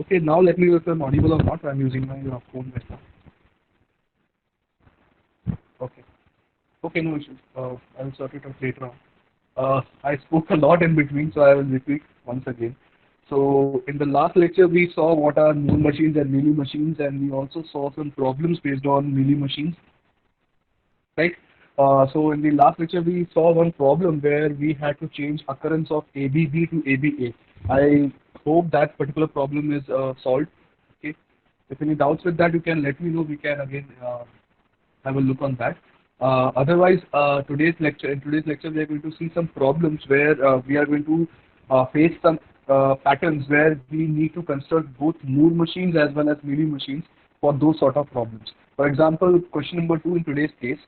Okay, now let me know if I'm audible or not. I'm using my phone right now. Okay. Okay, no issues. I'll sort it out later on. I spoke a lot in between, so I will repeat once again. So in the last lecture, we saw what are Moore machines and Mealy machines, and we also saw some problems based on Mealy machines, right? So in the last lecture, we saw one problem where we had to change occurrence of ABB to ABA. I hope that particular problem is solved. Okay. If any doubts with that, you can let me know. We can again have a look on that. Otherwise, in today's lecture, we are going to see some problems where we are going to face some patterns where we need to construct both Moore machines as well as Mealy machines for those sort of problems. For example, question number 2 in today's case,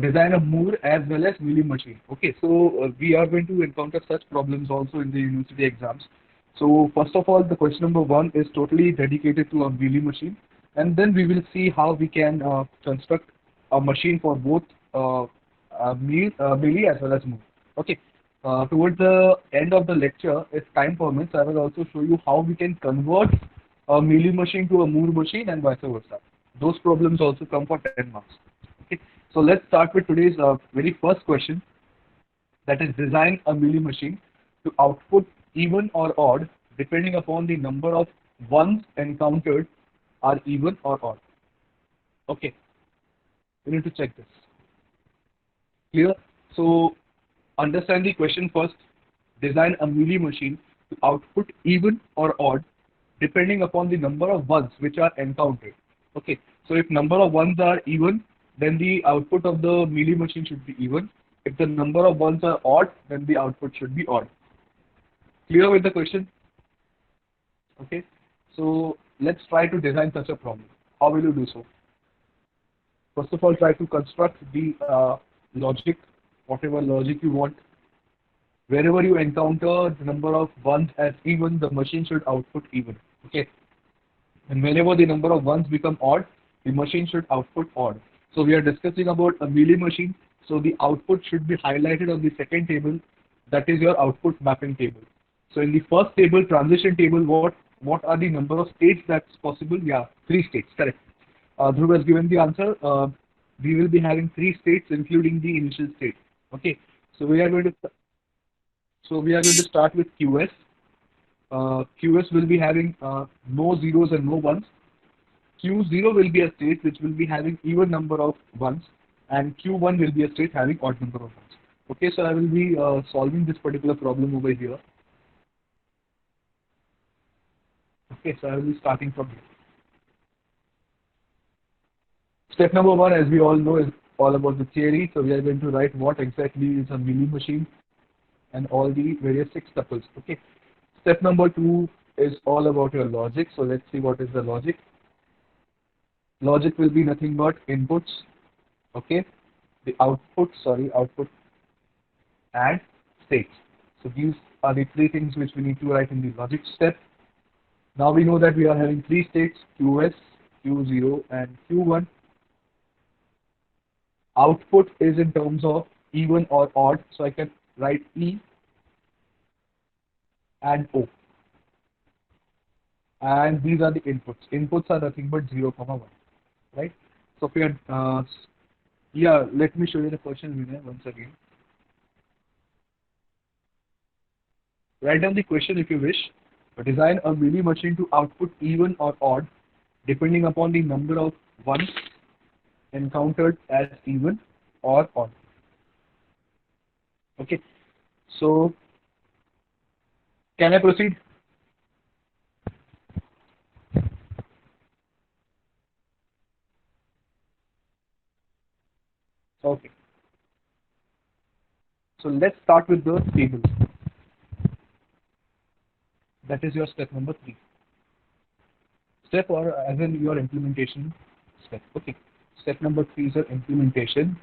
design a Moore as well as Mealy machine. Okay, so we are going to encounter such problems also in the university exams. So first of all, the question number 1 is totally dedicated to a Mealy machine, and then we will see how we can construct a machine for both Mealy as well as Moore. Okay. Towards the end of the lecture, if time permits, I will also show you how we can convert a Mealy machine to a Moore machine and vice versa. Those problems also come for 10 marks. Okay. So let's start with today's very first question, that is design a Mealy machine to output even or odd depending upon the number of ones encountered are even or odd. Okay, we need to check this. Clear? So understand the question first. Design a Mealy machine to output even or odd depending upon the number of ones which are encountered. Okay, so if number of ones are even, then the output of the Mealy machine should be even. If the number of ones are odd, then the output should be odd. Clear with the question? Okay, so let's try to design such a problem. How will you do so? First of all, try to construct the logic, whatever logic you want. Wherever you encounter the number of ones as even, the machine should output even. Okay, and whenever the number of ones become odd, the machine should output odd. So we are discussing about a Mealy machine. So the output should be highlighted on the second table. That is your output mapping table. So in the first table, transition table, what are the number of states that's possible? Yeah, 3 states, correct. Dhruv has given the answer. We will be having 3 states, including the initial state. Okay, so we are going to start with QS. QS will be having no zeros and no ones. Q0 will be a state which will be having even number of ones, and Q1 will be a state having odd number of ones. Okay, so I will be solving this particular problem over here. Okay, so I will be starting from here. Step number 1, as we all know, is all about the theory. So we are going to write what exactly is a Mealy machine and all the various 6 tuples. Okay. Step number 2 is all about your logic. So let's see what is the logic. Logic will be nothing but inputs. Okay. The output and states. So these are the 3 things which we need to write in the logic step. Now we know that we are having 3 states, QS, Q0 and Q1. Output is in terms of even or odd, so I can write E and O. And these are the inputs. Inputs are nothing but 0, 1, right? So if you are, yeah, let me show you the question Vinay, once again. Write down the question if you wish. Design a Mealy machine to output even or odd depending upon the number of ones encountered as even or odd. Okay, so can I proceed? Okay, so let's start with the table. That is your step number 3. Step, or as in your implementation step. Okay, step number 3 is your implementation.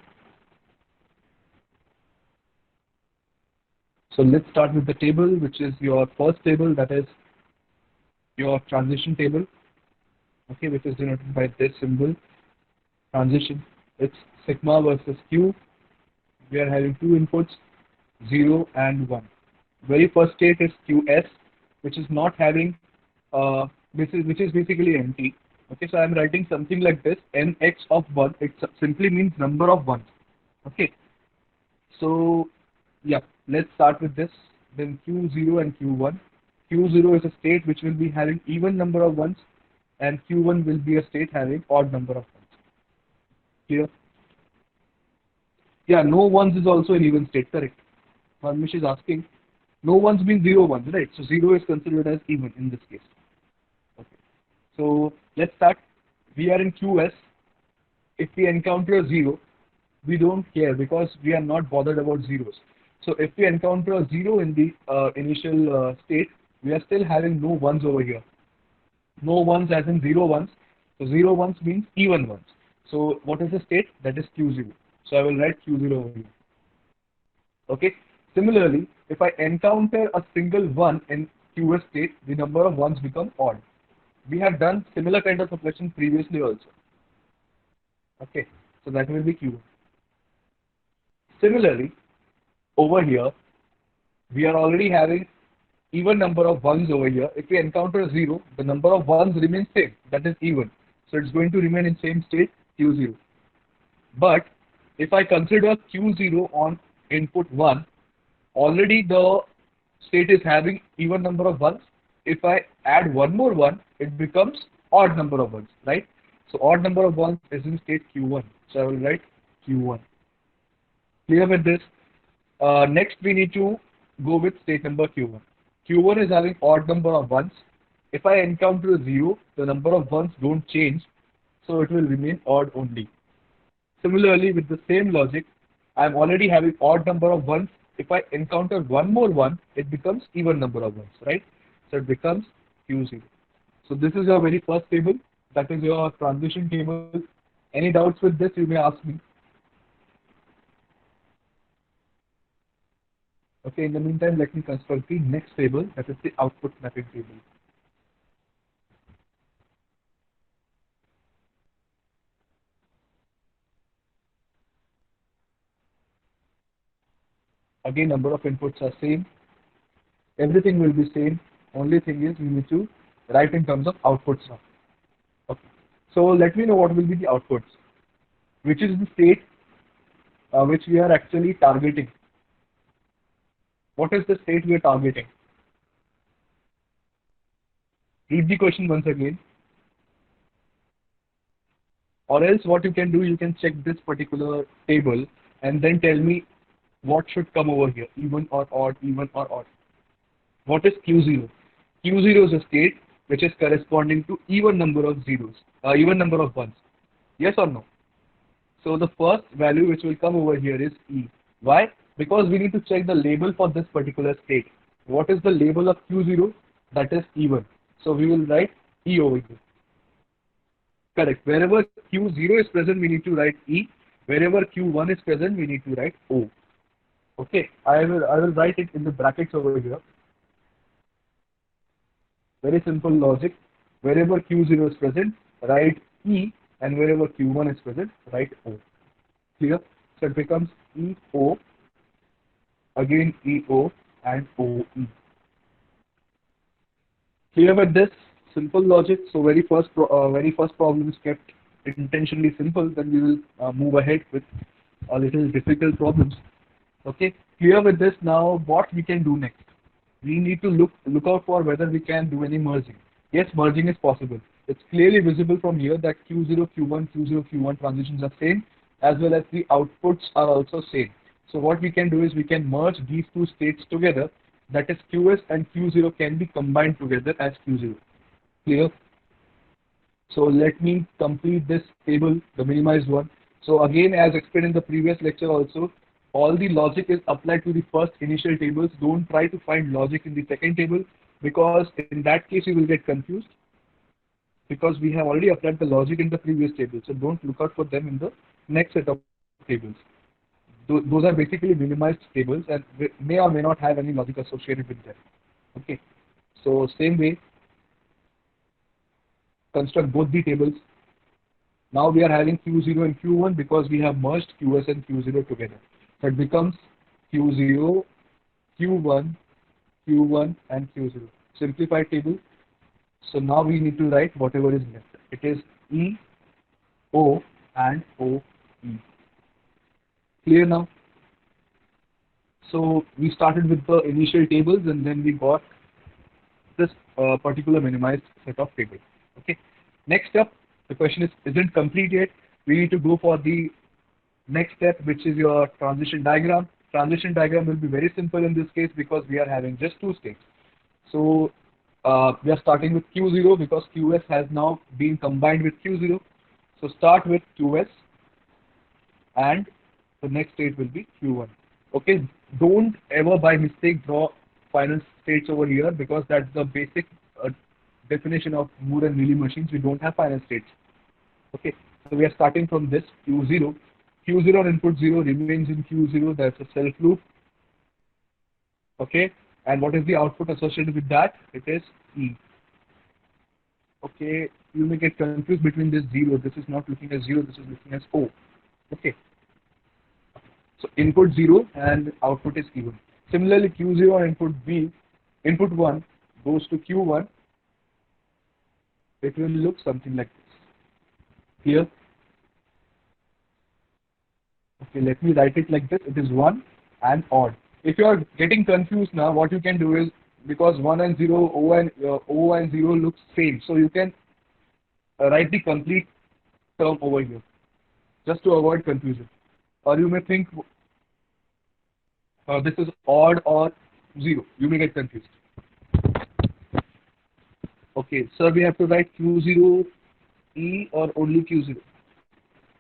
So let's start with the table, which is your first table, that is your transition table. Okay, which is denoted by this symbol, transition. It's sigma versus Q. We are having 2 inputs, 0 and 1. Very first state is QS, which is not having which is basically empty. Okay, so I'm writing something like this: nx of 1. It simply means number of ones. Okay, so yeah, let's start with this. Then q0 and q1. Q0 is a state which will be having even number of ones, and q1 will be a state having odd number of ones. Clear? Yeah, no ones is also an even state, correct? Parmish is asking, no ones means zero ones, right? So zero is considered as even in this case. Okay. So let's start. We are in QS. If we encounter a zero, we don't care because we are not bothered about zeros. So if we encounter a zero in the initial state, we are still having no ones over here. No ones as in zero ones. So zero ones means even ones. So what is the state? That is Q0. So I will write Q0 over here. Okay. Similarly, if I encounter a single one in QS state, the number of ones become odd. We have done similar kind of operation previously also. Okay. So that will be Q1. Similarly, over here, we are already having even number of ones over here. If we encounter 0, the number of ones remains same. That is even. So it's going to remain in same state, Q0. But if I consider Q0 on input 1, already the state is having even number of ones. If I add one more one, it becomes odd number of ones, right? So odd number of ones is in state Q1. So I will write Q1. Clear with this? Next, we need to go with state number Q1. Q1 is having odd number of ones. If I encounter a 0, the number of ones don't change, so it will remain odd only. Similarly, with the same logic, I am already having odd number of ones. If I encounter one more one, it becomes even number of ones, right? So it becomes Q0. So this is your very first table. That is your transition table. Any doubts with this, you may ask me. Okay, in the meantime, let me construct the next table, that is the output mapping table. Again, number of inputs are same. Everything will be same. Only thing is we need to write in terms of outputs now. Okay. So let me know what will be the outputs, which is the state which we are actually targeting. What is the state we are targeting? Read the question once again. Or else what you can do, you can check this particular table and then tell me what should come over here, even or odd, even or odd. What is Q0? Q0 is a state which is corresponding to even number of zeros, even number of ones. Yes or no? So the first value which will come over here is E. Why? Because we need to check the label for this particular state. What is the label of Q0? That is even. So we will write E over here. Correct. Wherever Q0 is present, we need to write E. Wherever Q1 is present, we need to write O. Okay. I will write it in the brackets over here. Very simple logic. Wherever Q0 is present, write E, and wherever Q1 is present, write O. Clear? So it becomes EO, again EO, and OE. Clear with this? Simple logic. So very first problem is kept intentionally simple. Then we will move ahead with a little difficult problems. Okay. Clear with this. Now what we can do next? We need to look out for whether we can do any merging. Yes, merging is possible. It's clearly visible from here that Q0, Q1, Q0, Q1 transitions are same, as well as the outputs are also same. So what we can do is we can merge these two states together. That is QS and Q0 can be combined together as Q0. Clear? So let me complete this table, the minimized one. So again, as explained in the previous lecture also, all the logic is applied to the first initial tables. Don't try to find logic in the second table, because in that case you will get confused, because we have already applied the logic in the previous table. So don't look out for them in the next set of tables. Those are basically minimized tables and may or may not have any logic associated with them. Okay. So same way, construct both the tables. Now we are having Q0 and Q1 because we have merged QS and Q0 together. So it becomes Q0, Q1, Q1 and Q0. Simplified table. So now we need to write whatever is left. It is E, O, and O, E. Clear now? So we started with the initial tables and then we got this particular minimized set of tables. Okay. Next up, the question isn't complete yet. We need to go for the next step, which is your transition diagram. Transition diagram will be very simple in this case because we are having just two states. So we are starting with Q0 because QS has now been combined with Q0. So start with QS and the next state will be Q1. Okay, don't ever by mistake draw final states over here because that's the basic definition of Moore and Mealy machines. We don't have final states. Okay, so we are starting from this Q0. Q0 on input 0 remains in Q0, that's a self loop. Okay, and what is the output associated with that? It is E. Okay, you may get confused between this 0. This is not looking as 0, this is looking as O. Okay, so input 0 and output is E1. Similarly, Q0 on input B, input 1 goes to Q1. It will look something like this. Here. Okay, let me write it like this. It is 1 and odd. If you are getting confused now, what you can do is, because 1 and 0, O and 0 looks same, so you can write the complete term over here, just to avoid confusion. Or you may think this is odd or 0. You may get confused. Okay, so we have to write Q0 E or only Q0.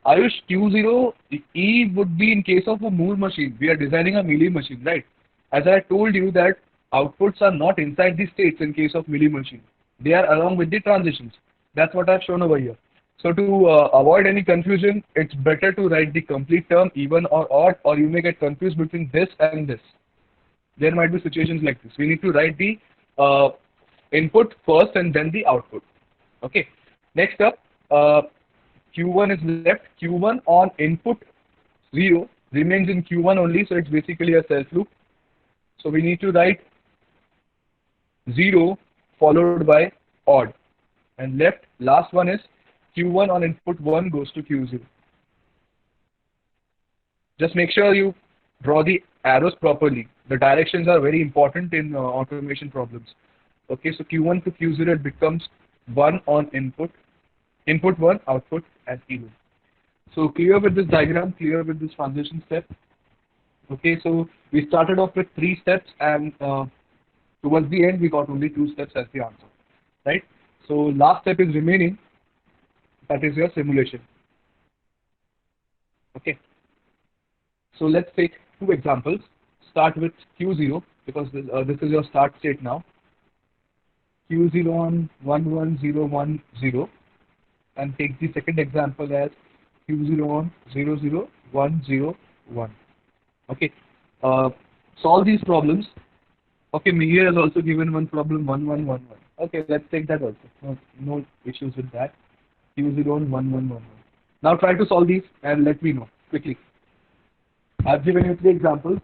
Ayush, Q0 E would be in case of a Moore machine. We are designing a Mealy machine, right? As I told you that outputs are not inside the states in case of Mealy machine. They are along with the transitions. That's what I've shown over here. So to avoid any confusion, it's better to write the complete term even or odd, or you may get confused between this and this. There might be situations like this. We need to write the input first and then the output. Okay. Next up, Q1 is left. Q1 on input 0 remains in Q1 only, so it's basically a self loop. So we need to write 0 followed by odd. And last one is Q1 on input 1 goes to Q0. Just make sure you draw the arrows properly. The directions are very important in automation problems. Okay, so Q1 to Q0 it becomes 1 on input 1, output, and even. So clear with this diagram, clear with this transition step. Okay, so we started off with 3 steps and towards the end we got only 2 steps as the answer, right? So last step is remaining, that is your simulation. Okay, so let's take 2 examples. Start with Q0 because this is your start state now. Q0 on 11010 and take the second example as Q0 on 00101. Okay, solve these problems. Okay, Mihir has also given one problem 1111. Okay, let's take that also. No issues with that. Q0 on 1111. Now try to solve these and let me know quickly. I've given you 3 examples.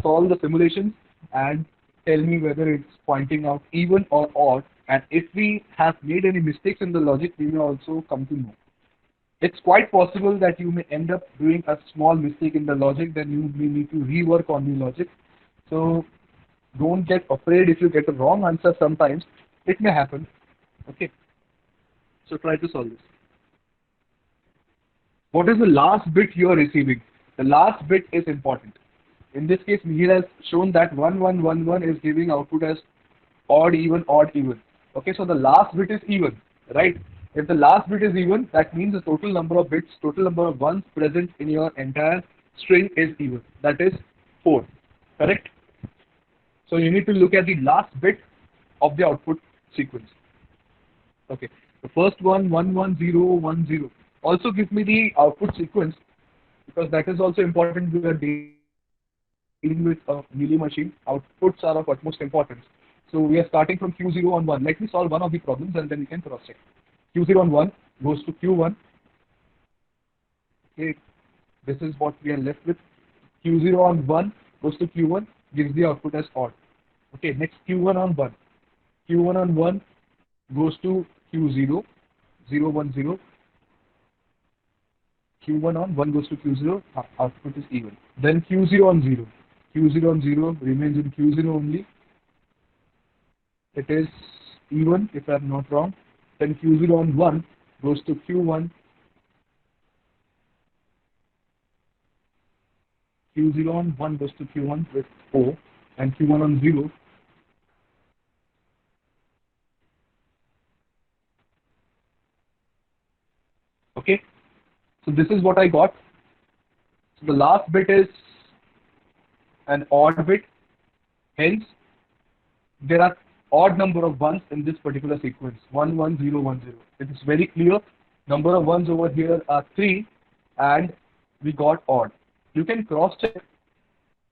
Solve the simulations and tell me whether it's pointing out even or odd, and if we have made any mistakes in the logic, we may also come to know. It's quite possible that you may end up doing a small mistake in the logic, then you may need to rework on the logic. So don't get afraid if you get a wrong answer sometimes. It may happen. Okay. So try to solve this. What is the last bit you are receiving? The last bit is important. In this case, Mihir has shown that 1111 is giving output as odd, even, odd, even. Okay, so the last bit is even, right? If the last bit is even, that means the total number of bits, total number of ones present in your entire string is even. That is 4, correct? So you need to look at the last bit of the output sequence. Okay, the first one, 11010. Also give me the output sequence because that is also important. We are dealing with a Mealy machine. Outputs are of utmost importance. So we are starting from Q0 on 1. Let me solve one of the problems and then we can cross check. Q0 on 1 goes to Q1. Okay, this is what we are left with. Q0 on 1 goes to Q1, gives the output as odd. Okay, next Q1 on 1. Q1 on 1 goes to Q0, 0, 1, 0. Q1 on, 1 goes to Q0, output is even. Then Q0 on 0. Q0 on 0 remains in Q0 only. It is even, if I'm not wrong. Then Q0 on 1 goes to Q1. Q0 on 1 goes to Q1 with O, and Q1 on 0 okay. So this is what I got. So the last bit is an odd bit, hence there are odd number of ones in this particular sequence, 1 1 0 1 0. It is very clear. Number of ones over here are 3 and we got odd. You can cross check.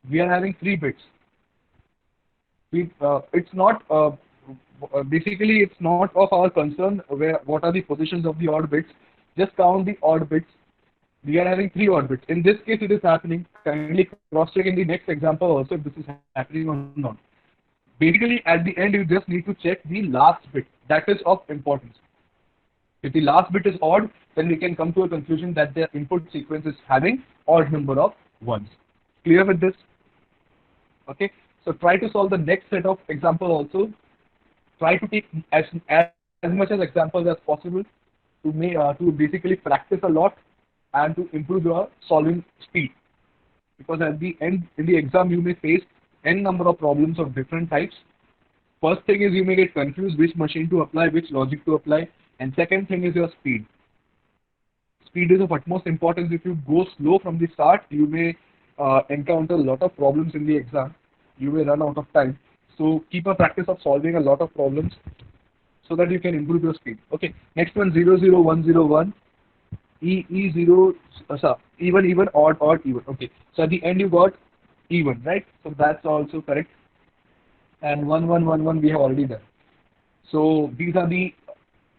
We are having 3 bits. It's not basically it's not of our concern where what are the positions of the odd bits. Just count the odd bits. We are having 3 odd bits. In this case, it is happening. Kindly cross check in the next example also if this is happening or not. Basically, at the end, you just need to check the last bit. That is of importance. If the last bit is odd, then we can come to a conclusion that the input sequence is having odd number of ones. Clear with this? Okay. So try to solve the next set of example also. Try to take as much as examples as possible to basically practice a lot and to improve your solving speed. Because at the end, in the exam, you may face n number of problems of different types. First thing is you may get confused which machine to apply, which logic to apply, and second thing is your speed. Speed is of utmost importance. If you go slow from the start, you may encounter a lot of problems in the exam. You may run out of time. So keep a practice of solving a lot of problems so that you can improve your speed. Okay, next one 0 0 1 0 1. E0, even, odd, even. Okay, so at the end you got even, right? So that's also correct. And 1 1 1 1 we have already done. So these are the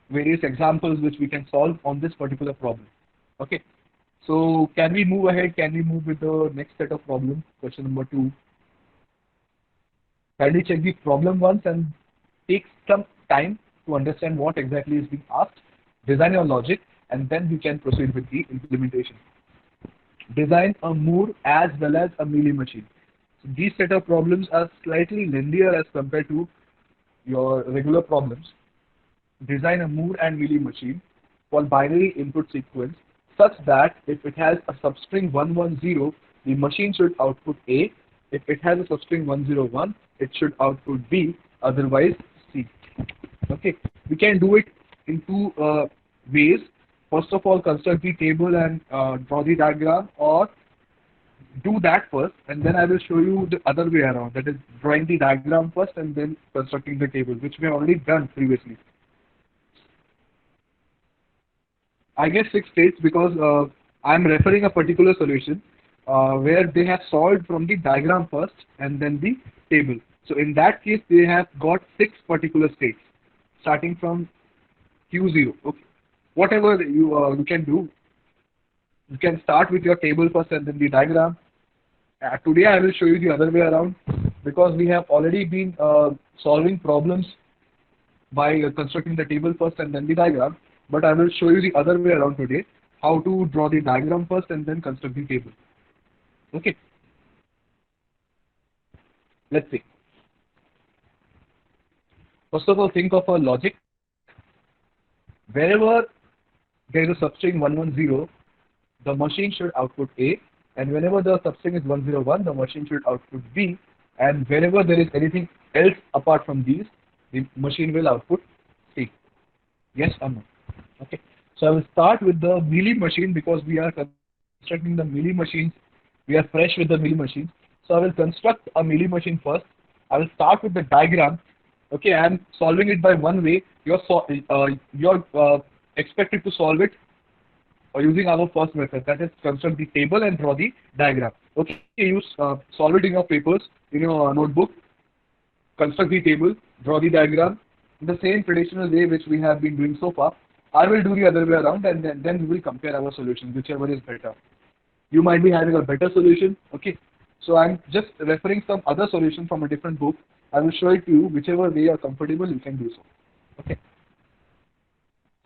various examples which we can solve on this particular problem. Okay, so can we move ahead? Can we move with the next set of problems? Question number 2. Kindly check the problem once and take some time to understand what exactly is being asked. Design your logic and then we can proceed with the implementation. Design a Moore as well as a Mealy machine. So these set of problems are slightly lengthier as compared to your regular problems. Design a Moore and Mealy machine for binary input sequence such that if it has a substring 110, the machine should output A. If it has a substring 101, it should output B, otherwise C. Okay, we can do it in 2 ways. First of all, construct the table and draw the diagram, or do that first and then I will show you the other way around, that is drawing the diagram first and then constructing the table, which we have already done previously. I guess 6 states because I am referring a particular solution where they have solved from the diagram first and then the table. So in that case, they have got 6 particular states starting from Q0. Okay, whatever you can do, you can start with your table first and then the diagram. Today I will show you the other way around because we have already been solving problems by constructing the table first and then the diagram. But I will show you the other way around today, how to draw the diagram first and then construct the table. Okay. Let's see. First of all, think of a logic. Wherever there is a substring 110, the machine should output A, and whenever the substring is 101, the machine should output B, and wherever there is anything else apart from these, the machine will output C. Yes or no? Okay. So I will start with the Mealy machine because we are constructing the Mealy machines. We are fresh with the Mealy machines. So I will construct a Mealy machine first. I will start with the diagram. Okay, I am solving it by one way. You're expected to solve it using our first method, that is construct the table and draw the diagram. Okay, you solve it in your papers, in your notebook, construct the table, draw the diagram in the same traditional way which we have been doing so far. I will do the other way around and then we will compare our solutions, whichever is better. You might be having a better solution. Okay, so I'm just referring some other solution from a different book. I will show it to you, whichever way you are comfortable, you can do so. Okay.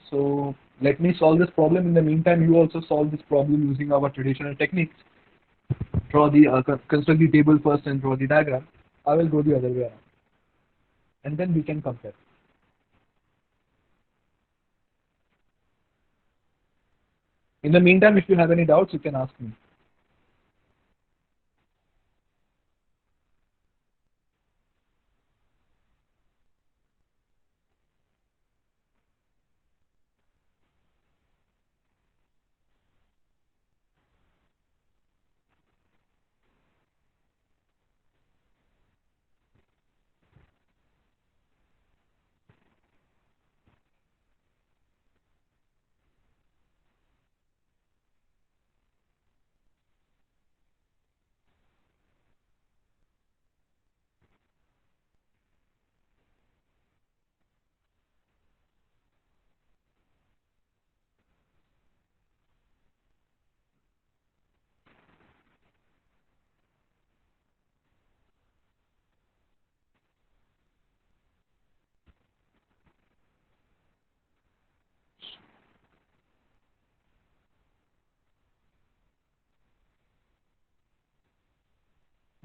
So let me solve this problem. In the meantime, you also solve this problem using our traditional techniques. Draw the construct the table first and draw the diagram. I will go the other way around, and then we can compare. In the meantime, if you have any doubts, you can ask me.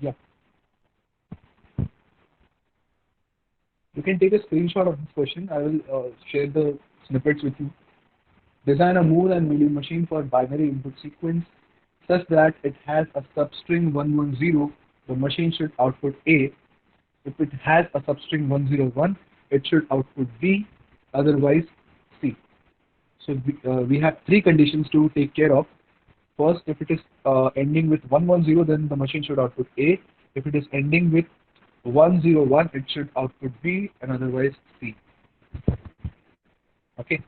Yeah, you can take a screenshot of this question. I will share the snippets with you. Design a Moore and Mealy machine for binary input sequence such that it has a substring 110. The machine should output A. If it has a substring 101, it should output B, otherwise C. So we have three conditions to take care of. First, if it is ending with 110, then the machine should output A. If it is ending with 101, it should output B, and otherwise C. Okay,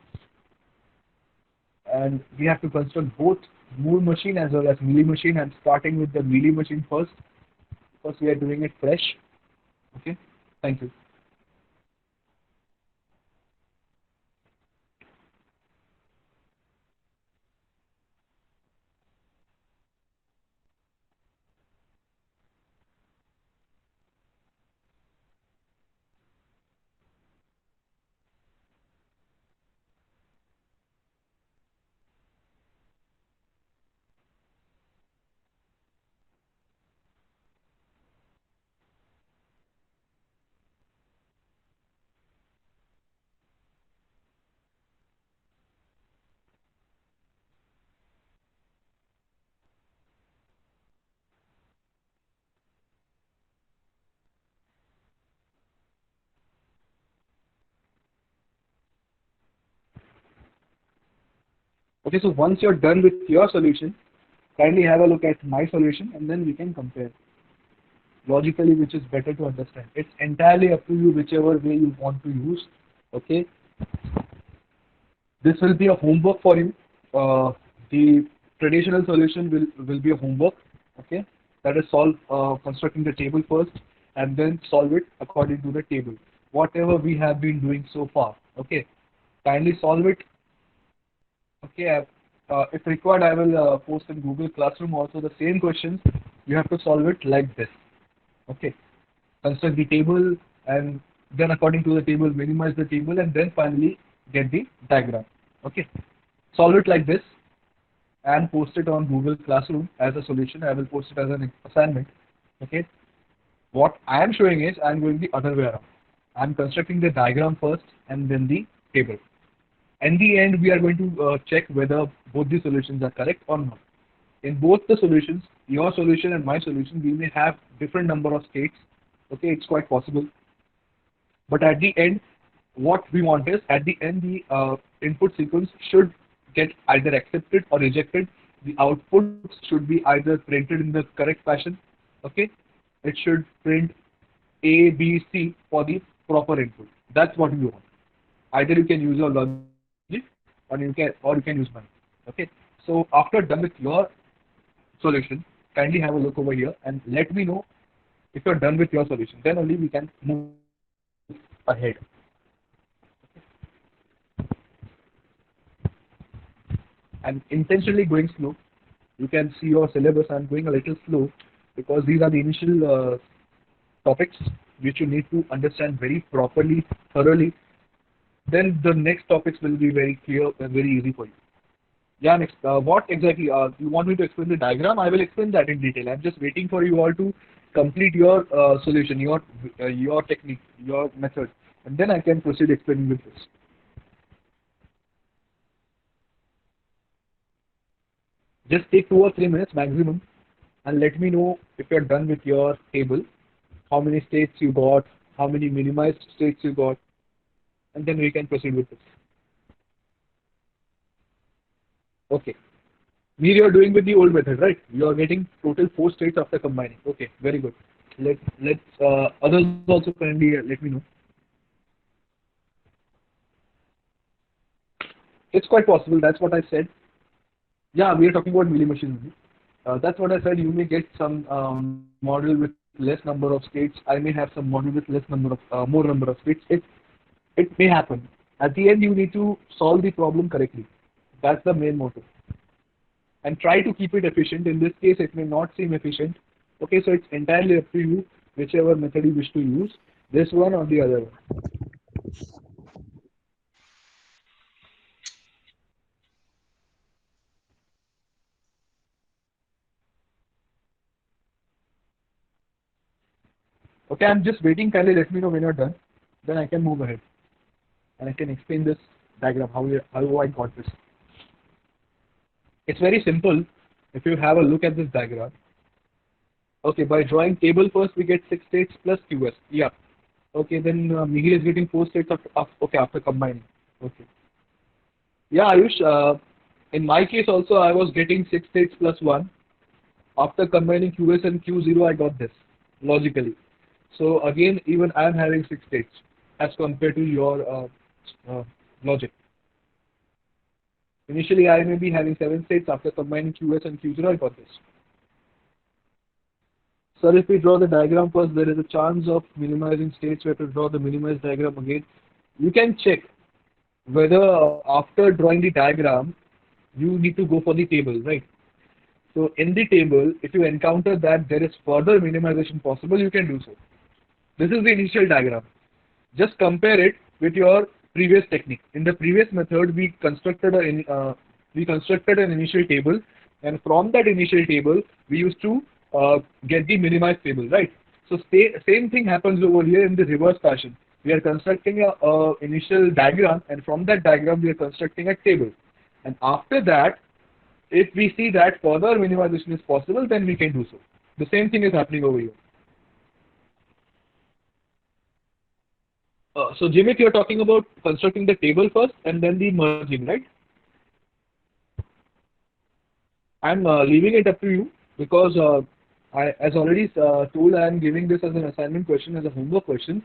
and we have to construct both Moore machine as well as Mealy machine. I'm starting with the Mealy machine first because we are doing it fresh. Okay, thank you. Okay, so once you're done with your solution, kindly have a look at my solution and then we can compare logically which is better to understand. It's entirely up to you whichever way you want to use. Okay, this will be a homework for you. The traditional solution will be a homework. Okay, that is solve constructing the table first and then solve it according to the table. Whatever we have been doing so far. Okay, kindly solve it. Okay, if required, I will post in Google Classroom also the same questions. You have to solve it like this. Okay, construct the table and then according to the table, minimize the table and then finally get the diagram. Okay, solve it like this and post it on Google Classroom as a solution. I will post it as an assignment. Okay, what I am showing is I am going the other way around. I am constructing the diagram first and then the table. In the end, we are going to check whether both the solutions are correct or not. In both the solutions, your solution and my solution, we may have different number of states. Okay, it's quite possible. But at the end, what we want is at the end the input sequence should get either accepted or rejected. The output should be either printed in the correct fashion. Okay, it should print A, B, C for the proper input. That's what we want. Either you can use your logic or you can use mine. Okay. So after done with your solution, kindly have a look over here and let me know if you're done with your solution. Then only we can move ahead. I'm intentionally going slow. You can see your syllabus. I'm going a little slow because these are the initial topics which you need to understand very properly, thoroughly. then the next topics will be very clear and very easy for you. Yeah, next, what exactly you want me to explain the diagram? I will explain that in detail. I'm just waiting for you all to complete your solution, your technique, your method, and then I can proceed explaining with this. Just take 2 or 3 minutes maximum, and let me know if you're done with your table, how many states you got, how many minimized states you got, and then we can proceed with this. Okay. Here you're doing with the old method, right? You are getting total 4 states after combining. Okay, very good. Let's others also kindly let me know. It's quite possible. That's what I said. Yeah, we are talking about Mealy machines only. That's what I said. You may get some model with less number of states. I may have some model with less number of more number of states. It may happen. At the end, you need to solve the problem correctly. That's the main motive. And try to keep it efficient. In this case, it may not seem efficient. Okay, so it's entirely up to you, whichever method you wish to use, this one or the other one. Okay, I'm just waiting. Kindly let me know when you're done. Then I can move ahead and I can explain this diagram, how I got this. It's very simple if you have a look at this diagram. Okay, by drawing table first, we get 6 states plus QS. Yeah. Okay, then Mihir is getting 4 states okay, after combining. Okay. Yeah, Ayush, in my case also, I was getting 6 states plus 1. After combining QS and Q0, I got this, logically. So again, even I am having 6 states as compared to your logic. Initially, I may be having 7 states. After combining QS and Q0, I got this. So if we draw the diagram first, there is a chance of minimizing states. We have to draw the minimized diagram again. You can check whether after drawing the diagram, you need to go for the table, right? So in the table, if you encounter that there is further minimization possible, you can do so. This is the initial diagram. Just compare it with your previous technique. In the previous method, we constructed an initial table, and from that initial table, we used to get the minimized table, right? So same thing happens over here in the reverse fashion. We are constructing a initial diagram, and from that diagram, we are constructing a table. And after that, if we see that further minimization is possible, then we can do so. The same thing is happening over here. So Jimmy, you're talking about constructing the table first and then the merging, right? I'm leaving it up to you because as already told, I am giving this as an assignment question, as a homework question.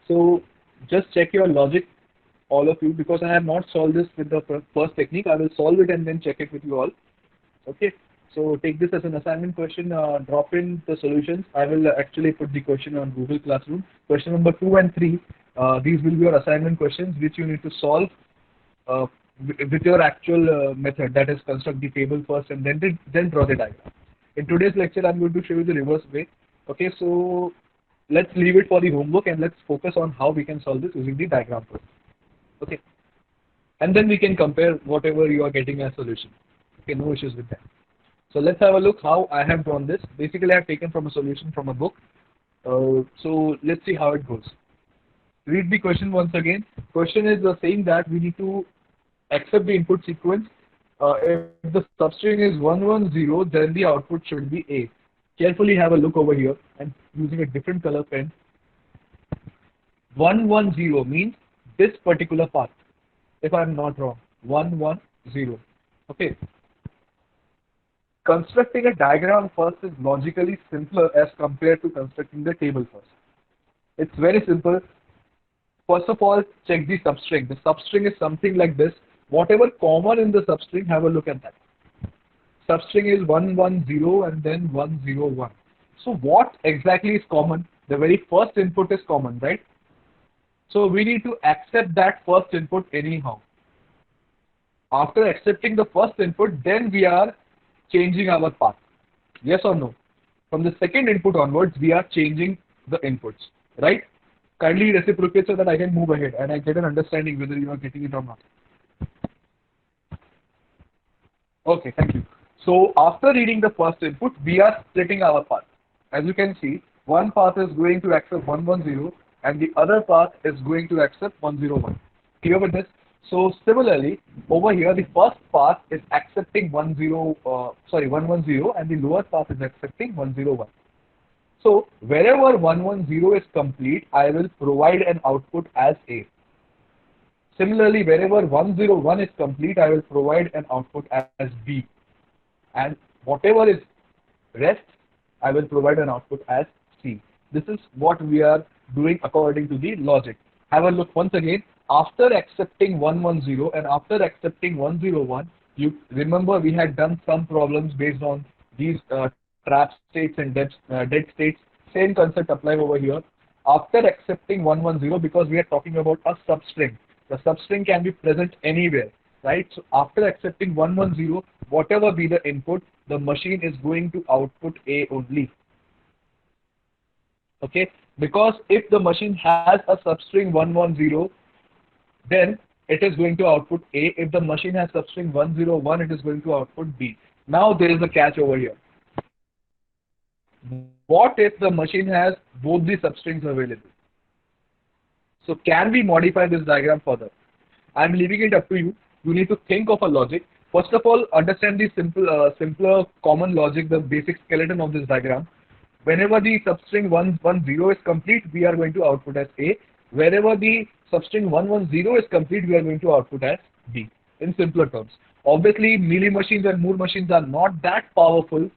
So just check your logic, all of you, because I have not solved this with the first technique. I will solve it and then check it with you all. Okay. So take this as an assignment question. Drop in the solutions. I will actually put the question on Google Classroom. Question number 2 and 3. These will be your assignment questions which you need to solve uh, with your actual method, that is construct the table first and then draw the diagram. In today's lecture, I'm going to show you the reverse way. Okay, so let's leave it for the homework and let's focus on how we can solve this using the diagram first. Okay, and then we can compare whatever you are getting as solution. Okay, no issues with that. So let's have a look how I have drawn this. Basically, I have taken from a solution from a book. So let's see how it goes. Read the question once again. Question is saying that we need to accept the input sequence. If the substring is 110, then the output should be A. Carefully have a look over here and using a different color pen. 110 means this particular path, if I am not wrong. 110. Okay. Constructing a diagram first is logically simpler as compared to constructing the table first. It's very simple. First of all, check the substring. The substring is something like this. Whatever common in the substring, have a look at that. Substring is 110 and then 101. So what exactly is common? The very first input is common, right? So we need to accept that first input anyhow. After accepting the first input, then we are changing our path. Yes or no? From the second input onwards, we are changing the inputs, right? Kindly reciprocate so that I can move ahead and I get an understanding whether you are getting it or not. Okay, thank you. So after reading the first input, we are splitting our path. As you can see, one path is going to accept 110 and the other path is going to accept 101. Clear with this? So similarly, over here, the first path is accepting 110 and the lower path is accepting 101. So wherever 110 is complete, I will provide an output as A. Similarly, wherever 101 is complete, I will provide an output as B. And whatever is rest, I will provide an output as C. This is what we are doing according to the logic. Have a look once again. After accepting 110 and after accepting 101, you remember we had done some problems based on these trap states and dead states. Same concept apply over here. After accepting 110, because we are talking about a substring, the substring can be present anywhere, right? So after accepting 110, whatever be the input, the machine is going to output A only. Okay, because if the machine has a substring 110, then it is going to output A. If the machine has substring 101, it is going to output B. Now there is a catch over here. What if the machine has both the substrings available? So can we modify this diagram further? I'm leaving it up to you. You need to think of a logic. First of all, understand the simpler common logic, the basic skeleton of this diagram. Whenever the substring 110 is complete, we are going to output as A. Wherever the substring 110 is complete, we are going to output as B. In simpler terms. Obviously, Mealy machines and Moore machines are not that powerful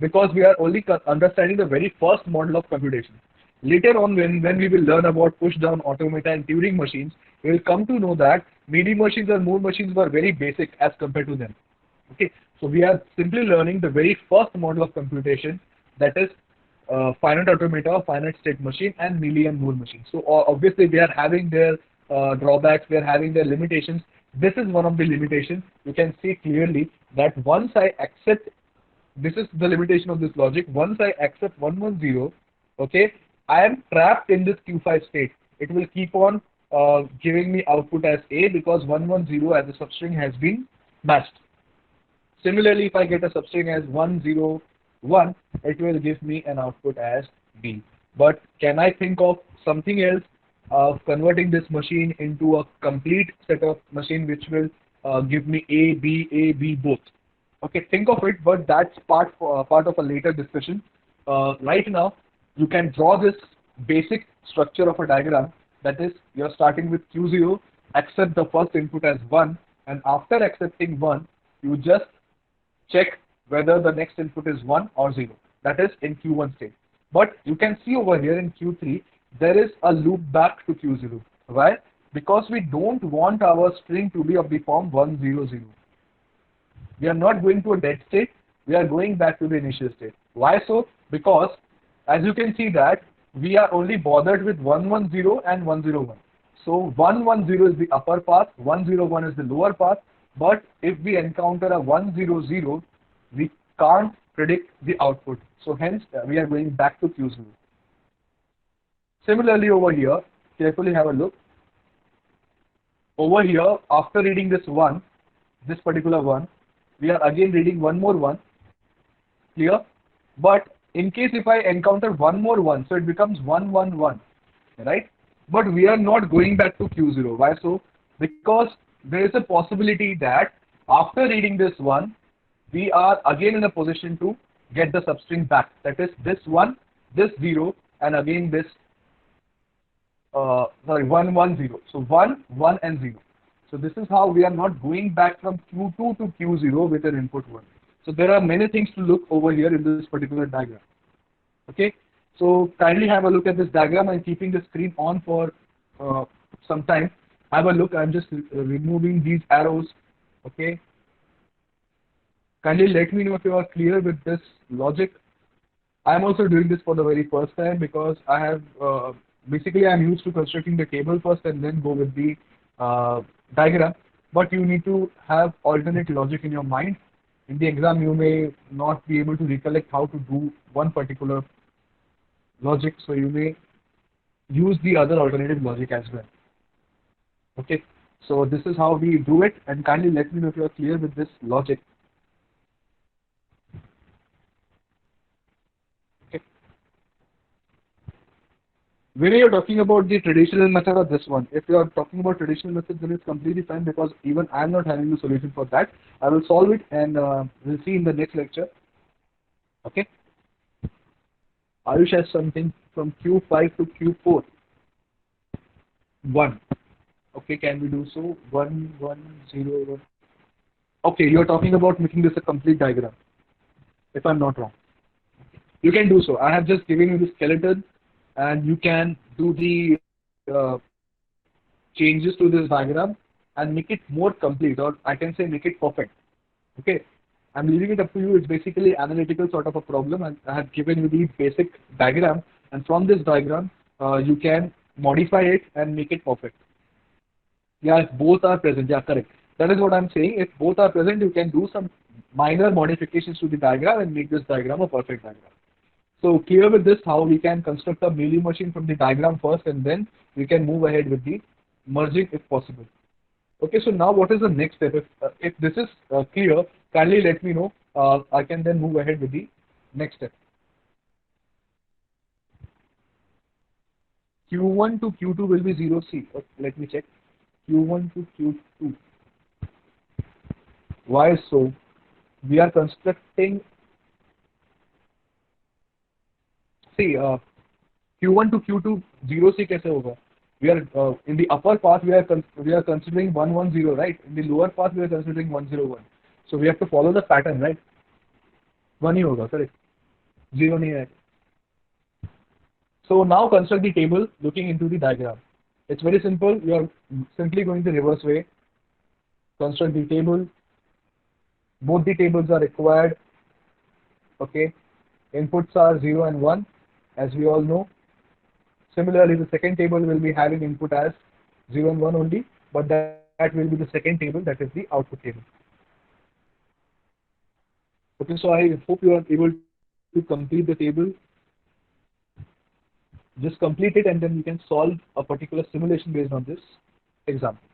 because we are only understanding the very first model of computation. Later on, when we will learn about push-down automata and Turing machines, we will come to know that Mealy machines and Moore machines were very basic as compared to them. Okay, so we are simply learning the very first model of computation, that is finite automata, finite state machine, and Mealy and Moore machines. So obviously they are having their drawbacks, they are having their limitations. This is one of the limitations. You can see clearly that once I accept, this is the limitation of this logic, once I accept 110, okay, I am trapped in this Q5 state. It will keep on giving me output as A because 110 as a substring has been matched. Similarly, if I get a substring as 101, it will give me an output as B. But can I think of something else of converting this machine into a complete set of machine which will give me A, B both? Okay, think of it, but that's part of a later discussion. Right now, you can draw this basic structure of a diagram. That is, you're starting with Q0, accept the first input as 1, and after accepting 1, you just check whether the next input is 1 or 0. That is in Q1 state. But you can see over here in Q3, there is a loop back to Q0. Why? Because we don't want our string to be of the form 100. We are not going to a dead state. We are going back to the initial state. Why so? Because as you can see that we are only bothered with 110 and 101. So 110 is the upper path, 101 is the lower path. But if we encounter a 100, we can't predict the output. So hence we are going back to Q0. Similarly over here, carefully have a look. Over here, after reading this one, this particular one, we are again reading one more one. Clear? But in case if I encounter one more one, so it becomes 111, right? But we are not going back to Q0. Why so? Because there is a possibility that after reading this one, we are again in a position to get the substring back. That is this one, this 0, and again this 110. So 1, 1, and 0. So this is how we are not going back from Q2 to Q0 with an input 1. So there are many things to look over here in this particular diagram. Okay, so kindly have a look at this diagram. I'm keeping the screen on for some time. Have a look. I'm just removing these arrows. Okay. Kindly let me know if you are clear with this logic. I'm also doing this for the very first time because I have basically I'm used to constructing the table first and then go with the diagram. But you need to have alternate logic in your mind. In the exam, you may not be able to recollect how to do one particular logic, so you may use the other alternative logic as well. Okay, so this is how we do it, and kindly let me know if you are clear with this logic. Okay, whether you're talking about the traditional method or this one, if you are talking about traditional method, then it's completely fine because even I'm not having the solution for that. I will solve it, and we'll see in the next lecture. Okay, Ayush has something from Q5 to Q4. 1. Okay, can we do so? 1, 1, 0, 1. Okay, you're talking about making this a complete diagram, if I'm not wrong. You can do so. I have just given you the skeleton, and you can do the changes to this diagram and make it more complete, or I can say make it perfect. Okay, I'm leaving it up to you. It's basically analytical sort of a problem, and I have given you the basic diagram, and from this diagram, you can modify it and make it perfect. Yeah, if both are present, yeah, correct. That is what I'm saying. If both are present, you can do some minor modifications to the diagram and make this diagram a perfect diagram. So clear with this, how we can construct a milling machine from the diagram first, and then we can move ahead with the merging if possible. Okay, so now what is the next step? If this is clear, kindly let me know. I can then move ahead with the next step. Q1 to Q2 will be 0 C. Okay, let me check. Q1 to Q2. Why so? We are constructing, see, Q1 to Q2 0 C कैसे होगा? We are in the upper path we are considering 110, right? In the lower path we are considering 101. So we have to follow the pattern, right? 1 ही होगा, correct? 0 नहीं है. So now construct the table looking into the diagram. It's very simple. You are simply going the reverse way. Construct the table. Both the tables are required. Okay. Inputs are 0 and 1, as we all know. Similarly, the second table will be having input as 0 and 1 only, but that will be the second table, that is the output table. Okay, so I hope you are able to complete the table. Just complete it, and then you can solve a particular simulation based on this example.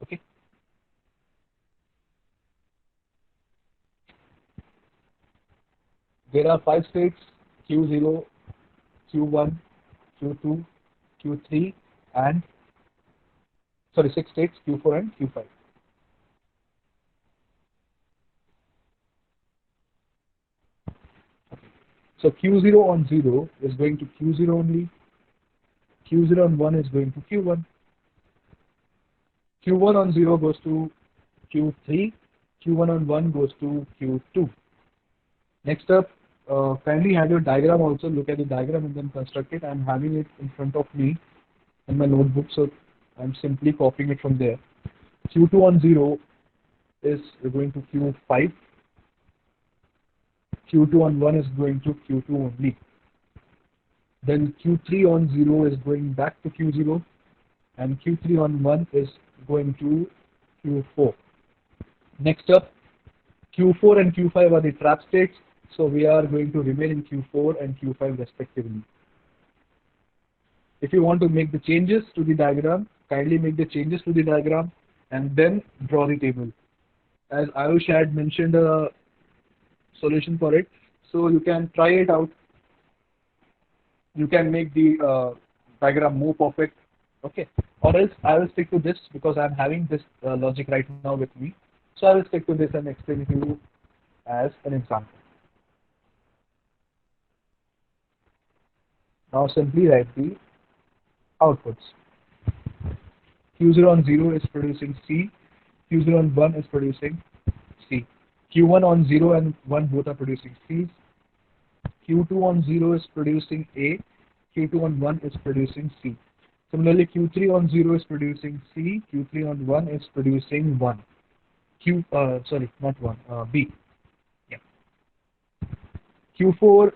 Okay. There are 5 states: Q0, Q1, Q2, Q3, and sorry, 6 states: Q4 and Q5. So Q0 on 0 is going to Q0 only. Q0 on 1 is going to Q1. Q1 on 0 goes to Q3. Q1 on 1 goes to Q2. Next up, kindly have your diagram also. Look at the diagram and then construct it. I'm having it in front of me in my notebook, so I'm simply copying it from there. Q2 on 0 is going to Q5. Q2 on 1 is going to Q2 only. Then Q3 on 0 is going back to Q0, and Q3 on 1 is going to Q4. Next up, Q4 and Q5 are the trap states, so we are going to remain in Q4 and Q5 respectively. If you want to make the changes to the diagram, kindly make the changes to the diagram and then draw the table. As Ayush had mentioned a solution for it, so you can try it out. You can make the diagram more perfect, okay? Or else I will stick to this because I'm having this logic right now with me. So I will stick to this and explain it to you as an example. Now simply write the outputs. Q0 on 0 is producing C. Q0 on 1 is producing C. Q1 on 0 and 1 both are producing C's. Q2 on 0 is producing A. Q2 on 1 is producing C. Similarly, Q3 on 0 is producing C. Q3 on 1 is producing 1. Not 1, B. Yeah. Q4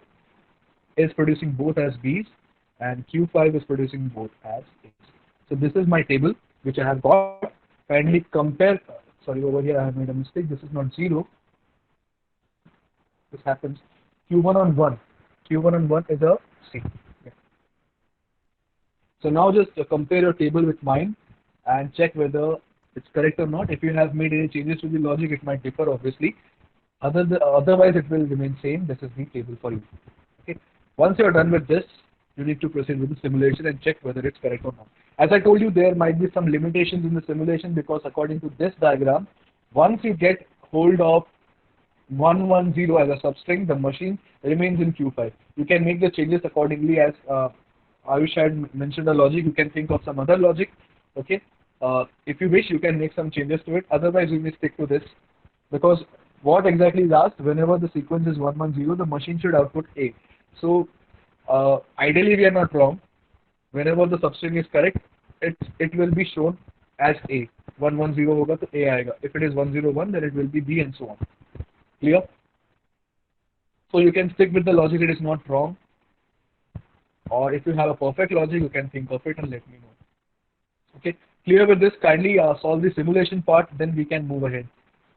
is producing both as B's, and Q5 is producing both as A's. So this is my table which I have got. Kindly compare. Sorry, over here I have made a mistake. This is not 0. This happens. Q1 on 1. Q1 on 1 is a C. Yeah. So now just compare your table with mine and check whether it's correct or not. If you have made any changes to the logic, it might differ obviously. Otherwise, it will remain same. This is the table for you. Okay. Once you're done with this, you need to proceed with the simulation and check whether it's correct or not. As I told you, there might be some limitations in the simulation because according to this diagram, once you get hold of 110 as a substring, the machine remains in Q5. You can make the changes accordingly as Ayush had mentioned the logic. You can think of some other logic. Okay. If you wish, you can make some changes to it. Otherwise, we may stick to this because what exactly is asked, whenever the sequence is 110, the machine should output A. So ideally, we are not wrong. Whenever the substring is correct, it will be shown as A. 110 होगा तो A आएगा. If it is 101, then it will be B and so on. Clear? So you can stick with the logic, it is not wrong. Or if you have a perfect logic, you can think of it and let me know. Okay, clear with this? Kindly solve the simulation part, then we can move ahead.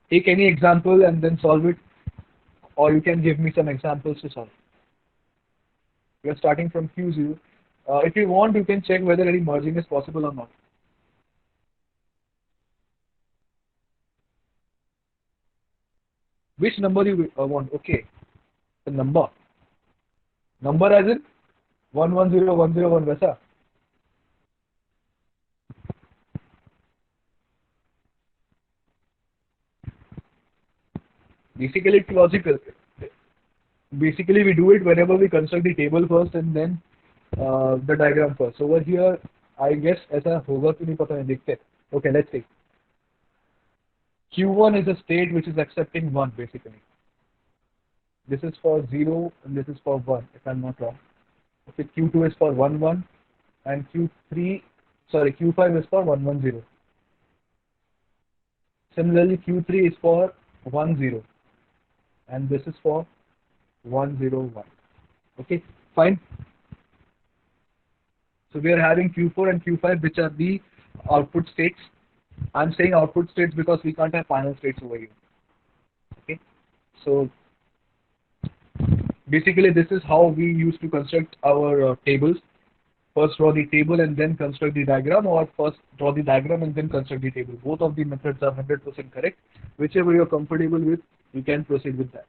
Take any example and then solve it, or you can give me some examples to solve. We are starting from Q0. If you want, you can check whether any merging is possible or not. Which number you want? Okay, the number. Number as in 110101 वैसा. Basically, it's logical. Basically, we do it whenever we construct the table first and then the diagram first. Over here, I guess ऐसा होगा कि नहीं पता नहीं देखते. Okay, let's see. Q1 is a state which is accepting 1 basically. This is for 0 and this is for 1 if I'm not wrong. Okay, Q2 is for 1 1 and Q5 is for 110. Similarly, Q3 is for 1 0 and this is for 101. Okay, fine. So we are having Q4 and Q5 which are the output states. I'm saying output states because we can't have final states over here. Okay, so basically this is how we used to construct our tables. First draw the table and then construct the diagram, or first draw the diagram and then construct the table. Both of the methods are 100% correct. Whichever you are comfortable with, you can proceed with that.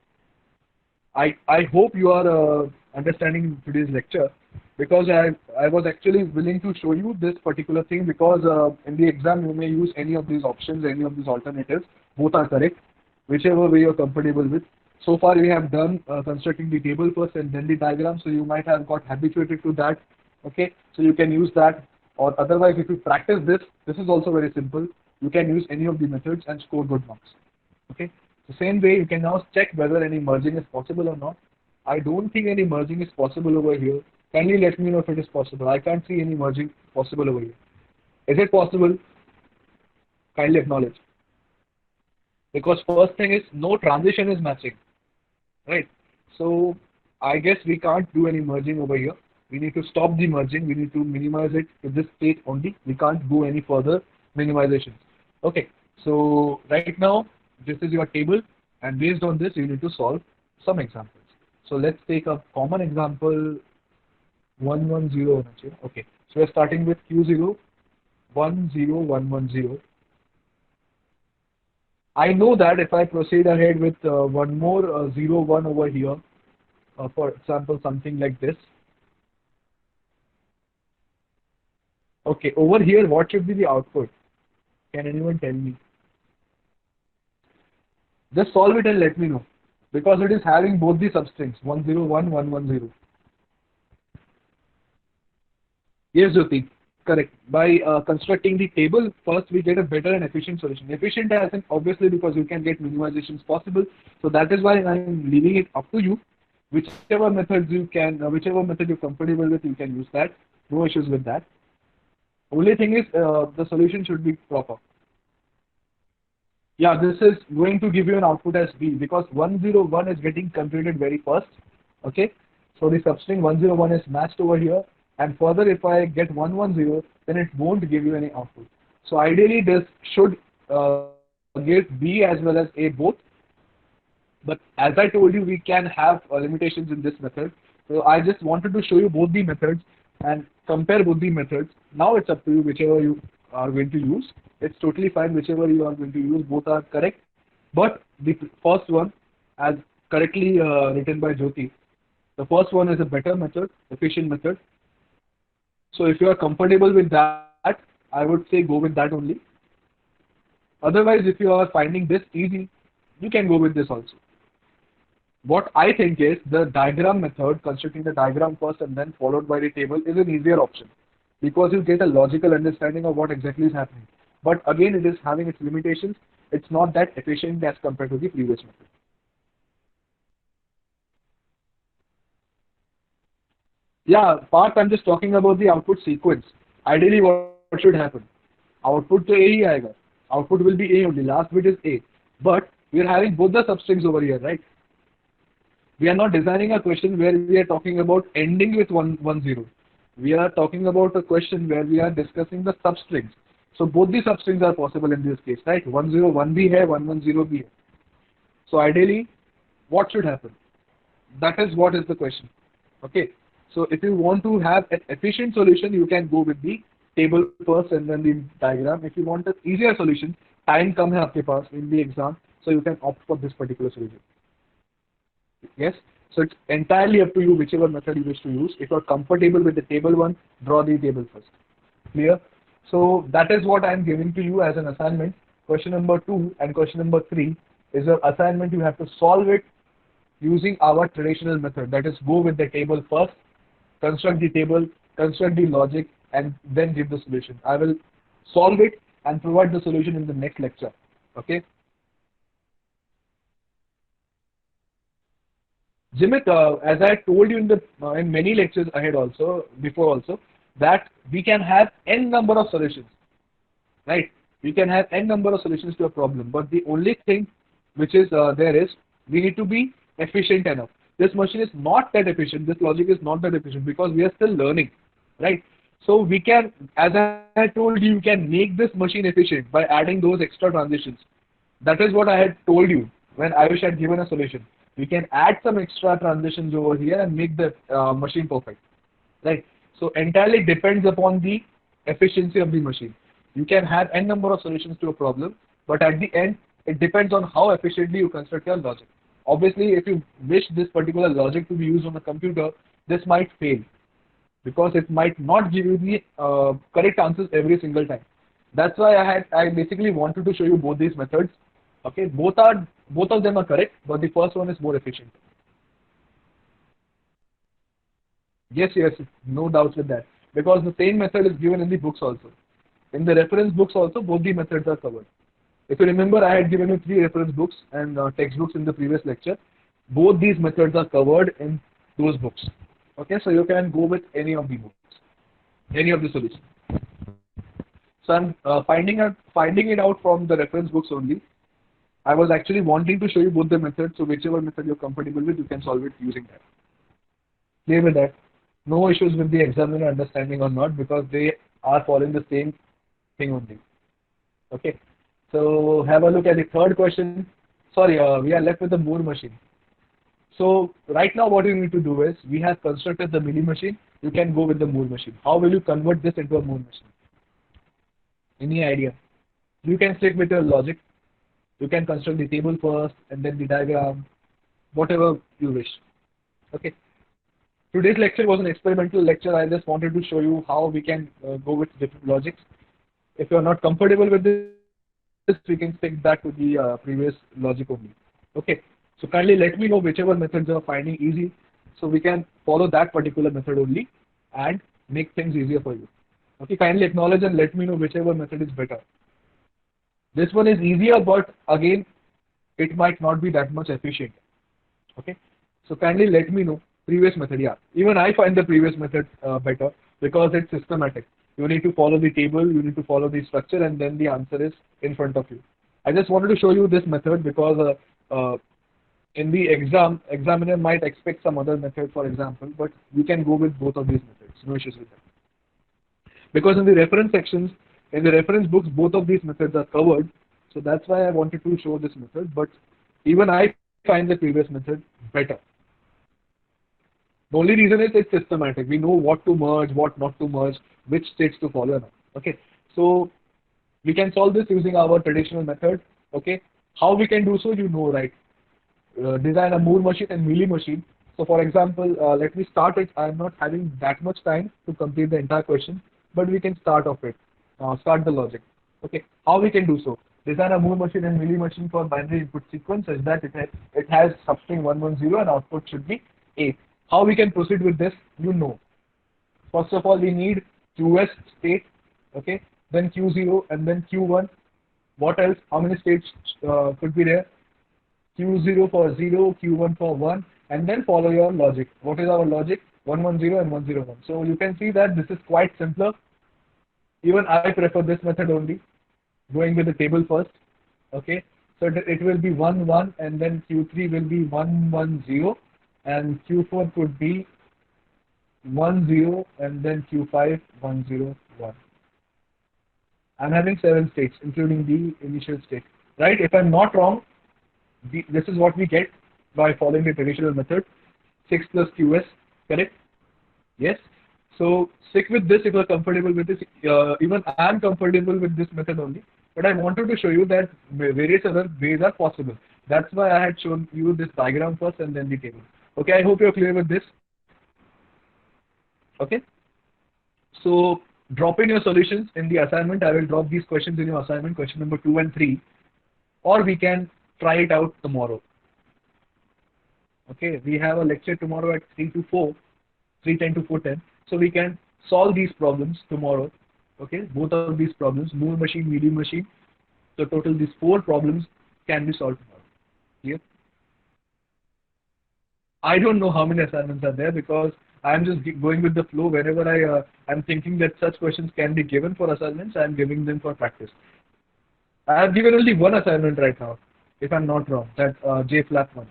I hope you are understanding today's lecture, because I was actually willing to show you this particular thing because in the exam you may use any of these options, any of these alternatives. Both are correct, whichever way you're comfortable with. So far we have done constructing the table first and then the diagram, so you might have got habituated to that. Okay, so you can use that, or otherwise if you practice this is also very simple. You can use any of the methods and score good marks. Okay, the same way you can now check whether any merging is possible or not. I don't think any merging is possible over here. Kindly let me know if it is possible. I can't see any merging possible over here. Is it possible? Kindly acknowledge. Because first thing is no transition is matching, right? So I guess we can't do any merging over here. We need to stop the merging. We need to minimize it to this state only. We can't go any further minimization. Okay, so right now this is your table, and based on this you need to solve some examples. So let's take a common example. 110. Okay, so we're starting with Q0 10110. I know that if I proceed ahead with one more 01 over here, for example something like this. Okay, over here what should be the output? Can anyone tell me? Just solve it and let me know, because it is having both the substrings 101 110. Yes, Jyoti, correct. By constructing the table, first we get a better and efficient solution. Efficient as in obviously because you can get minimizations possible. So that is why I am leaving it up to you. Whichever methods you can, whichever method you're comfortable with, you can use that. No issues with that. Only thing is the solution should be proper. Yeah, this is going to give you an output as B because 101 is getting computed very first. Okay, so the substring 101 is matched over here. And further, if I get 110, then it won't give you any output. So ideally, this should give B as well as A both. But as I told you, we can have limitations in this method. So I just wanted to show you both the methods. and compare both the methods. Now it's up to you whichever you are going to use. It's totally fine whichever you are going to use. Both are correct. But the first one, as correctly written by Jyoti, the first one is a better method, efficient method. So if you are comfortable with that, I would say go with that only. Otherwise, if you are finding this easy, you can go with this also. What I think is the diagram method, constructing the diagram first and then followed by the table, is an easier option because you get a logical understanding of what exactly is happening. But again, it is having its limitations. It's not that efficient as compared to the previous method. Yeah, Parth, I'm just talking about the output sequence. Ideally, what should happen? Output to A ही आएगा. Output will be A only. Last bit is A. But we are having both the substrings over here, right? We are not designing a question where we are talking about ending with 110. We are talking about a question where we are discussing the substrings. So both the substrings are possible in this case, right? 101 भी है, 110 भी है. So ideally, what should happen? That is what is the question. Okay. So if you want to have an efficient solution, you can go with the table first and then the diagram. If you want an easier solution, time कम है आपके पास in the exam, so you can opt for this particular solution. Yes. So it's entirely up to you whichever method you wish to use. If you're comfortable with the table one, draw the table first. Clear? So that is what I'm giving to you as an assignment. Question number 2 and question number 3 is an assignment. You have to solve it using our traditional method. That is, go with the table first, construct the table, construct the logic, and then give the solution. I will solve it and provide the solution in the next lecture. Okay. Jimit, as I told you in many lectures ahead also, before also, that we can have n number of solutions, right? We can have n number of solutions to a problem, but the only thing which is there is we need to be efficient enough. This machine is not that efficient. This logic is not that efficient because we are still learning, right? So we can, as I told you, you can make this machine efficient by adding those extra transitions. That is what I had told you when Ayush had given a solution. We can add some extra transitions over here and make the machine perfect, right? So entirely depends upon the efficiency of the machine. You can have n number of solutions to a problem, but at the end, it depends on how efficiently you construct your logic. Obviously, if you wish this particular logic to be used on a computer, this might fail because it might not give you the correct answers every single time. That's why I basically wanted to show you both these methods. Okay, both of them are correct, but the first one is more efficient. Yes, yes, no doubts with that. Because the same method is given in the books also. In the reference books also, both the methods are covered. If you remember, I had given you 3 reference books and textbooks in the previous lecture. Both these methods are covered in those books. Okay, so you can go with any of the books, any of the solutions. So I'm finding it out from the reference books only. I was actually wanting to show you both the methods, so whichever method you're comfortable with, you can solve it using that. Clear with that? No issues with the examiner understanding or not because they are following the same thing only. Okay. So have a look at the third question. Sorry, we are left with the Moore machine. So right now what you need to do is we have constructed the Milli machine. You can go with the Moore machine. How will you convert this into a Moore machine? Any idea? You can stick with your logic. You can construct the table first and then the diagram, whatever you wish. Okay. Today's lecture was an experimental lecture. I just wanted to show you how we can go with different logics. If you are not comfortable with this, we can stick back to the previous logic only. Okay. So kindly let me know whichever methods you are finding easy, so we can follow that particular method only and make things easier for you. Okay. Kindly acknowledge and let me know whichever method is better. This one is easier, but again, it might not be that much efficient. Okay. So kindly let me know previous method. Yeah. Even I find the previous method better because it's systematic. You need to follow the table, you need to follow the structure, and then the answer is in front of you. I just wanted to show you this method because in the examiner might expect some other method, for example, but you can go with both of these methods. No issues with that. Because in the reference sections, in the reference books, both of these methods are covered. So that's why I wanted to show this method. But even I find the previous method better. The only reason is it's systematic. We know what to merge, what not to merge, which states to follow now. Okay, so we can solve this using our traditional method. Okay, how we can do so, you know, right? Design a Moore machine and Mealy machine. So for example, let me start it. I'm not having that much time to complete the entire question, but we can start off it. Start the logic. Okay, how we can do so? Design a Moore machine and Mealy machine for binary input sequence such that it has substring 110 and output should be 8. How we can proceed with this? You know. First of all, we need QS state, okay, then Q0 and then Q1. What else? How many states could be there? Q0 for 0, Q1 for 1, and then follow your logic. What is our logic? 110 and 101. So you can see that this is quite simpler. Even I prefer this method only, going with the table first. Okay, so it will be 1 1, and then Q3 will be 110, and Q4 could be 10, and then Q5 101. I'm having 7 states, including the initial state. Right? If I'm not wrong, this is what we get by following the traditional method. 6 plus QS, correct? Yes. So stick with this if you're comfortable with this. Even I'm comfortable with this method only. But I wanted to show you that various other ways are possible. That's why I had shown you this diagram first and then the table. Okay, I hope you're clear with this. Okay. So drop in your solutions in the assignment. I will drop these questions in your assignment, question number 2 and 3. Or we can try it out tomorrow. Okay, we have a lecture tomorrow at 3 to 4, 3:10 to 4:10. So we can solve these problems tomorrow. Okay, both of these problems, Moore machine, Mealy machine. So total these 4 problems can be solved tomorrow. Clear? I don't know how many assignments are there because I'm just going with the flow. Whenever I'm thinking that such questions can be given for assignments, I'm giving them for practice. I have given only one assignment right now, if I'm not wrong, that JFlap one.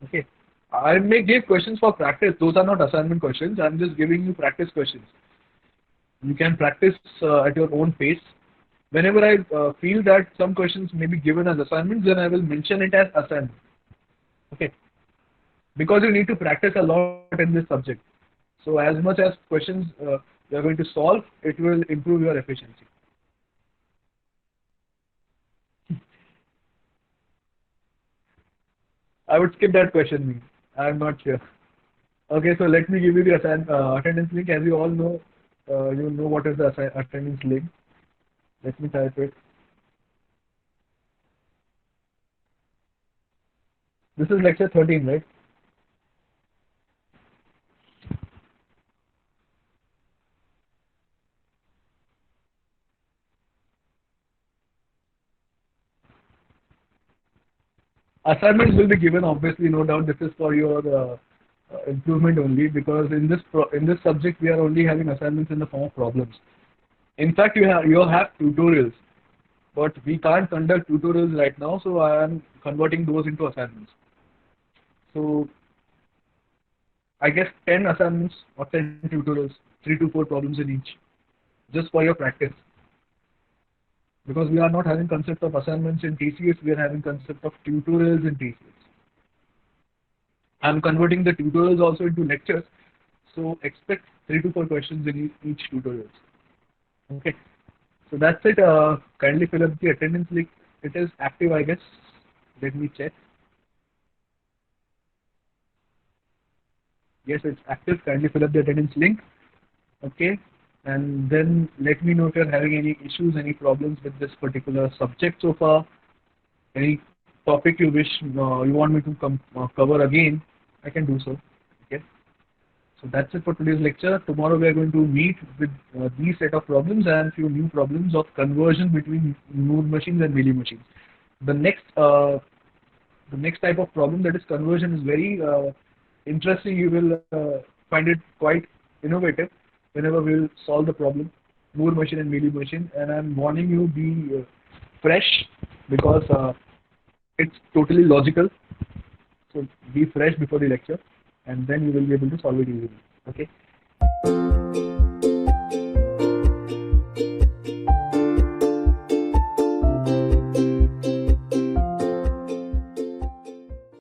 Okay. I may give questions for practice. Those are not assignment questions. I'm just giving you practice questions. You can practice at your own pace. Whenever I feel that some questions may be given as assignments, then I will mention it as assignment. Okay. Because you need to practice a lot in this subject. So as much as questions you are going to solve, it will improve your efficiency. I would skip that question, me. I'm not sure. Okay, so let me give you the attendance link. As you all know, you know what is the attendance link. Let me type it. This is lecture 13, right? Assignments will be given, obviously, no doubt. This is for your improvement only, because in this subject we are only having assignments in the form of problems. In fact, you have tutorials, but we can't conduct tutorials right now, so I am converting those into assignments. So I guess 10 assignments or 10 tutorials, 3 to 4 problems in each, just for your practice. Because we are not having concept of assignments in TCS, we are having concept of tutorials in TCS. I'm converting the tutorials also into lectures, so expect 3 to 4 questions in each tutorials. Okay, so that's it. Kindly fill up the attendance link. It is active, I guess. Let me check. Yes, it's active. Kindly fill up the attendance link. Okay, and then let me know if you're having any issues, any problems with this particular subject so far, any topic you wish you want me to cover again. I can do so. Okay, so that's it for today's lecture. Tomorrow we are going to meet with these set of problems and few new problems of conversion between Moore machines and Mealy machines. The next type of problem, that is conversion, is very interesting. You will find it quite innovative whenever we will solve the problem, Moore machine and Mealy machine. And I'm warning you, be fresh, because it's totally logical. So be fresh before the lecture, and then you will be able to solve it easily. Okay.